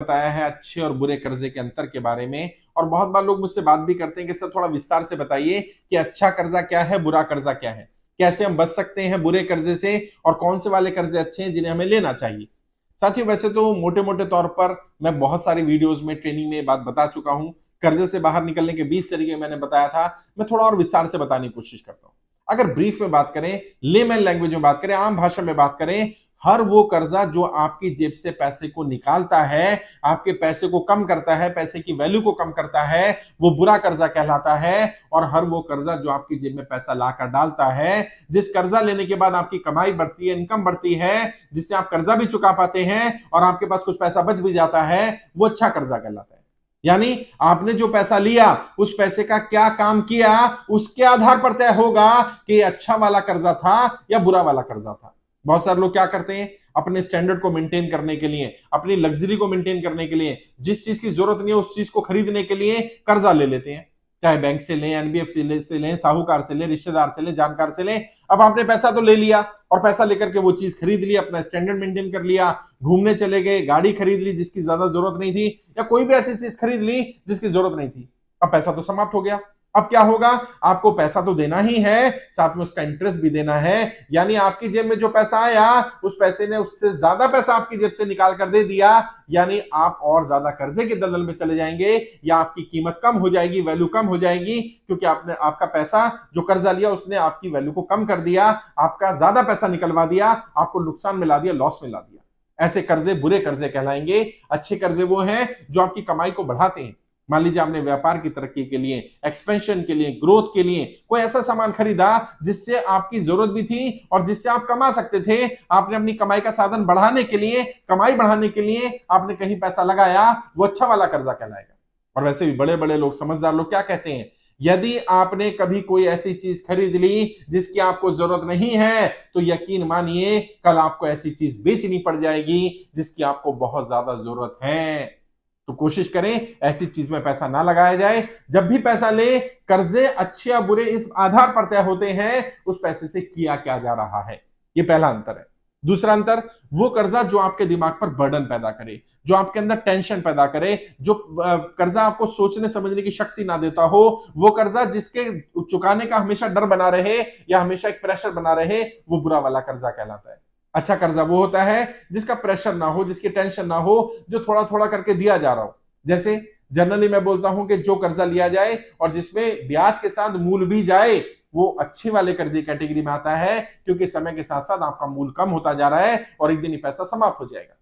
बताया है अच्छे और बुरे कर्जे के अंतर के बारे में। और बहुत बार लोग मुझसे बात भी करते हैं कि सर थोड़ा विस्तार से बताइए कि अच्छा कर्जा क्या है, बुरा कर्जा क्या है, कैसे हम बच सकते हैं बुरे कर्जे से और कौन से वाले कर्जे अच्छे हैं जिन्हें हमें लेना चाहिए। साथियों, वैसे तो मोटे मोटे तौर पर मैं बहुत सारी वीडियोस में, ट्रेनिंग में बात बता चुका हूं। कर्जे से बाहर निकलने के 20 तरीके मैंने बताया था। मैं थोड़ा और विस्तार से बताने की कोशिश करता हूं। अगर ब्रीफ में बात करें, लेमैन लैंग्वेज में बात करें, आम भाषा में बात करें, हर वो कर्जा जो आपकी जेब से पैसे को निकालता है, आपके पैसे को कम करता है, पैसे की वैल्यू को कम करता है, वो बुरा कर्जा कहलाता है। और हर वो कर्जा जो आपकी जेब में पैसा लाकर डालता है, जिस कर्जा लेने के बाद आपकी कमाई बढ़ती है, इनकम बढ़ती है, जिससे आप कर्जा भी चुका पाते हैं और आपके पास कुछ पैसा बच भी जाता है, वो अच्छा कर्जा कहलाता है। यानी आपने जो पैसा लिया उस पैसे का क्या काम किया, उसके आधार पर तय होगा कि अच्छा वाला कर्जा था या बुरा वाला कर्जा था। बहुत सारे लोग क्या करते हैं, अपने स्टैंडर्ड को मेंटेन करने के लिए, अपनी लग्जरी को मेंटेन करने के लिए, जिस चीज की जरूरत नहीं है उस चीज को खरीदने के लिए कर्जा ले लेते हैं। चाहे बैंक से लें, एनबीएफसी से लें, साहूकार से लें, रिश्तेदार से लें, जानकार से लें। अब आपने पैसा तो ले लिया और पैसा लेकर के वो चीज खरीद ली, अपना स्टैंडर्ड मेंटेन कर लिया, घूमने चले गए, गाड़ी खरीद ली जिसकी ज्यादा जरूरत नहीं थी, या कोई भी ऐसी चीज खरीद ली जिसकी जरूरत नहीं थी। अब पैसा तो समाप्त हो गया। अब क्या होगा, आपको पैसा तो देना ही है, साथ में उसका इंटरेस्ट भी देना है। यानी आपकी जेब में जो पैसा आया, उस पैसे ने उससे ज्यादा पैसा आपकी जेब से निकाल कर दे दिया। यानी आप और ज्यादा कर्जे के दलदल में चले जाएंगे, या आपकी कीमत कम हो जाएगी, वैल्यू कम हो जाएगी, क्योंकि आपने आपका पैसा जो कर्जा लिया उसने आपकी वैल्यू को कम कर दिया, आपका ज्यादा पैसा निकलवा दिया, आपको नुकसान में ला दिया, लॉस में ला दिया। ऐसे कर्जे बुरे कर्जे कहलाएंगे। अच्छे कर्जे वो हैं जो आपकी कमाई को बढ़ाते हैं। मान लीजिए आपने व्यापार की तरक्की के लिए, एक्सपेंशन के लिए, ग्रोथ के लिए कोई ऐसा सामान खरीदा जिससे आपकी जरूरत भी थी और जिससे आप कमा सकते थे। आपने अपनी कमाई का साधन बढ़ाने के लिए, कमाई बढ़ाने के लिए आपने कहीं पैसा लगाया, वो अच्छा वाला कर्जा कहलाएगा। और वैसे भी बड़े बड़े लोग, समझदार लोग क्या कहते हैं, यदि आपने कभी कोई ऐसी चीज खरीद ली जिसकी आपको जरूरत नहीं है, तो यकीन मानिए कल आपको ऐसी चीज बेचनी पड़ जाएगी जिसकी आपको बहुत ज्यादा जरूरत है। तो कोशिश करें ऐसी चीज में पैसा ना लगाया जाए। जब भी पैसा ले, कर्जे अच्छे या बुरे इस आधार पर तय होते हैं उस पैसे से किया क्या जा रहा है। ये पहला अंतर है। दूसरा अंतर, वो कर्जा जो आपके दिमाग पर बर्डन पैदा करे, जो आपके अंदर टेंशन पैदा करे, जो कर्जा आपको सोचने समझने की शक्ति ना देता हो, वो कर्जा जिसके चुकाने का हमेशा डर बना रहे या हमेशा एक प्रेशर बना रहे, वो बुरा वाला कर्जा कहलाता है। अच्छा कर्जा वो होता है जिसका प्रेशर ना हो, जिसकी टेंशन ना हो, जो थोड़ा थोड़ा करके दिया जा रहा हो। जैसे जनरली मैं बोलता हूं कि जो कर्जा लिया जाए और जिसमें ब्याज के साथ मूल भी जाए, वो अच्छे वाले कर्जे कैटेगरी में आता है, क्योंकि समय के साथ साथ आपका मूल कम होता जा रहा है और एक दिन ये पैसा समाप्त हो जाएगा।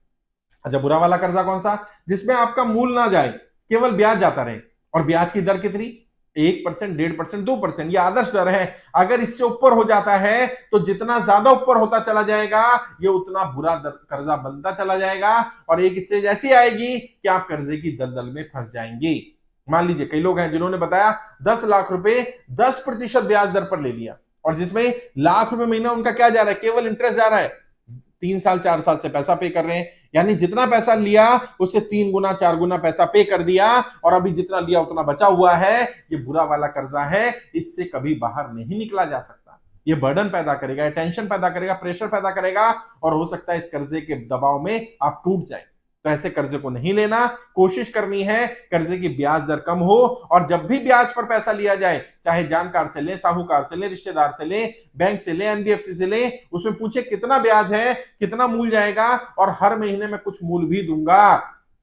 अच्छा, बुरा वाला कर्जा कौन सा, जिसमें आपका मूल ना जाए, केवल ब्याज जाता रहे। और ब्याज की दर कितनी, 1%, 1.5%, 2%, ये आदर्श दर है। अगर इससे ऊपर हो जाता है तो जितना ज्यादा ऊपर होता चला जाएगा, ये उतना बुरा कर्जा बनता चला जाएगा और एक स्टेज ऐसी आएगी कि आप कर्जे की दलदल में फंस जाएंगे। मान लीजिए कई लोग हैं जिन्होंने बताया 10 लाख रुपए 10% ब्याज दर पर ले लिया, और जिसमें लाख रुपए महीना उनका क्या जा रहा है, केवल इंटरेस्ट जा रहा है। 3 साल 4 साल से पैसा पे कर रहे हैं, यानी जितना पैसा लिया उससे 3 गुना 4 गुना पैसा पे कर दिया, और अभी जितना लिया उतना बचा हुआ है। ये बुरा वाला कर्जा है, इससे कभी बाहर नहीं निकला जा सकता। ये बर्डन पैदा करेगा, टेंशन पैदा करेगा, प्रेशर पैदा करेगा, और हो सकता है इस कर्जे के दबाव में आप टूट जाए। तो ऐसे कर्जे को नहीं लेना। कोशिश करनी है कर्जे की ब्याज दर कम हो, और जब भी ब्याज पर पैसा लिया जाए, चाहे जानकार से ले, साहूकार से ले, रिश्तेदार से ले, बैंक से ले, एनबीएफसी से ले, उसमें पूछे कितना ब्याज है, कितना मूल जाएगा, और हर महीने में कुछ मूल भी दूंगा।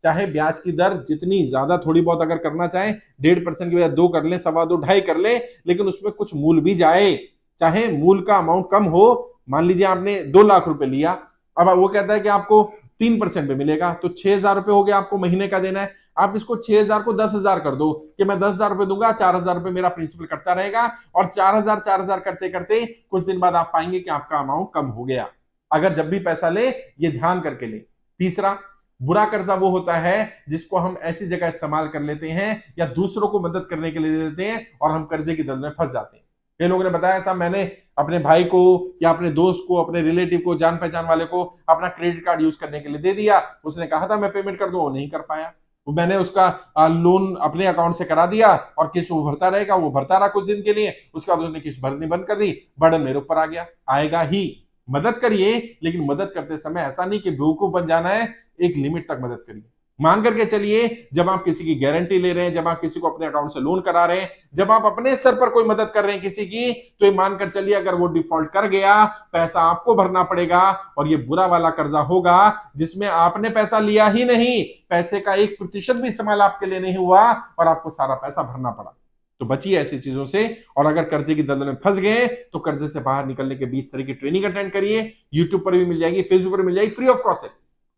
चाहे ब्याज की दर जितनी ज्यादा थोड़ी बहुत अगर करना चाहे, 1.5% की बजाय 2 कर ले, 2.25, 2.5 कर ले, लेकिन उसमें कुछ मूल भी जाए। चाहे मूल का अमाउंट कम हो, मान लीजिए आपने 2 लाख रुपए लिया, अब वो कहता है कि आपको 3% पे मिलेगा, तो 6,000 रुपए हो गया आपको महीने का देना है। आप इसको 6,000 को 10,000 कर दो कि मैं 10,000 रुपए दूंगा, 4,000 रुपए मेरा प्रिंसिपल कटता रहेगा, और 4,000 4,000 करते करते कुछ दिन बाद आप पाएंगे कि आपका अमाउंट कम हो गया। अगर जब भी पैसा ले, ये ध्यान करके ले। तीसरा, बुरा कर्जा वो होता है जिसको हम ऐसी जगह इस्तेमाल कर लेते हैं या दूसरों को मदद करने के लिए देते हैं और हम कर्जे की दलदल में फंस जाते हैं। कई लोगों ने बताया साहब मैंने अपने भाई को या अपने दोस्त को, अपने रिलेटिव को, जान पहचान वाले को अपना क्रेडिट कार्ड यूज करने के लिए दे दिया। उसने कहा था मैं पेमेंट कर दूं, वो नहीं कर पाया। तो मैंने उसका लोन अपने अकाउंट से करा दिया और किस्त वो भरता रहेगा, वो भरता रहा कुछ दिन के लिए, उसके बाद उसने किस्त भरनी बंद कर दी, बर्डन मेरे ऊपर आ गया। आएगा ही। मदद करिए, लेकिन मदद करते समय ऐसा नहीं कि बेवकूफ बन जाना है, एक लिमिट तक मदद करिए। मान करके चलिए, जब आप किसी की गारंटी ले रहे हैं, जब आप किसी को अपने अकाउंट से लोन करा रहे हैं, जब आप अपने स्तर पर कोई मदद कर रहे हैं किसी की, तो ये मानकर चलिए अगर वो डिफॉल्ट कर गया, पैसा आपको भरना पड़ेगा और ये बुरा वाला कर्जा होगा जिसमें आपने पैसा लिया ही नहीं, पैसे का 1% भी इस्तेमाल आपके लिए नहीं हुआ और आपको सारा पैसा भरना पड़ा। तो बचिए ऐसी चीजों से। और अगर कर्जे की दलदल में फंस गए तो कर्जे से बाहर निकलने के 20 तरह की ट्रेनिंग अटेंड करिए। यूट्यूब पर भी मिल जाएगी, फेसबुक पर मिल जाएगी, फ्री ऑफ कॉस्ट है।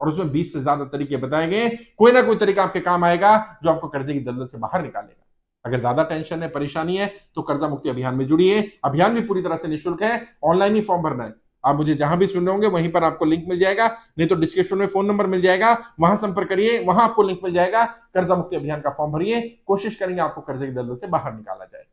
और उसमें 20 से ज्यादा तरीके बताए गए, कोई ना कोई तरीका आपके काम आएगा जो आपको कर्जे की दलदल से बाहर निकालेगा। अगर ज्यादा टेंशन है, परेशानी है, तो कर्जा मुक्ति अभियान में जुड़िए। अभियान भी पूरी तरह से निःशुल्क है, ऑनलाइन ही फॉर्म भरना है। आप मुझे जहां भी सुन रहे होंगे वहीं पर आपको लिंक मिल जाएगा, नहीं तो डिस्क्रिप्शन में फोन नंबर मिल जाएगा, वहां संपर्क करिए, वहां आपको लिंक मिल जाएगा। कर्जा मुक्ति अभियान का फॉर्म भरिए, कोशिश करेंगे आपको कर्जे की दलदल से बाहर निकाला जाए।